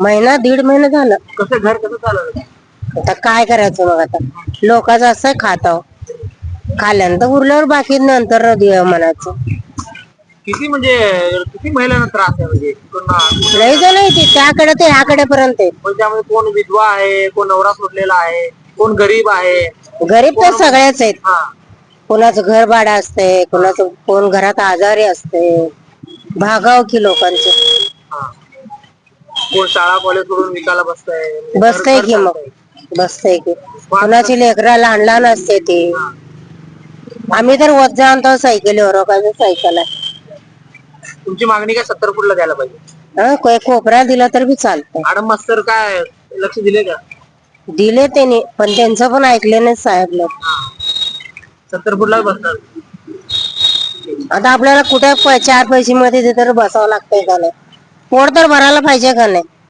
महिना दीड महिना झालं. कसं घर कसं चालवलं? आता काय करायचं मग आता लोकांचं असं खाताव खाल्यानंतर उरल्यावर बाकी नंतर देऊ म्हणायचं. किती म्हणजे किती महिलांना त्रास आहे म्हणजे लय जण आहे ते त्याकडे ते ह्याकडे पर्यंत आहेत. पण त्यामध्ये कोण विधवा आहे, कोण नवरा सोडलेला आहे, कोण गरीब आहे. गरीब तर सगळ्याच आहेत. हा कोणाचं घर भाडं असतंय, कोणाचं कोण घरात आजारी असते, भागाव की लोकांचे. हा कोण शाळा कॉलेज सोडून विकायला बसतंय. बसतय की मग बसतय की कोणाची लेकरं लहान लहान असते ती. आम्ही तर वज आणतो सायकलीवर सायकल आहे. तुमची मागणी काय 70 फूटला द्यायला पाहिजे? कोपऱ्या दिला तर बी चालतंय. मॅडम मास्तर काय लक्ष दिले का? दिले त्यांनी पण त्यांचं पण ऐकले नाही साहेब लोक. 70 फूटला बसणार. आता आपल्याला कुठे 4 पैसे मध्ये तर बसावं लागतंय का नाही पोट तर भरायला पाहिजे का नाही.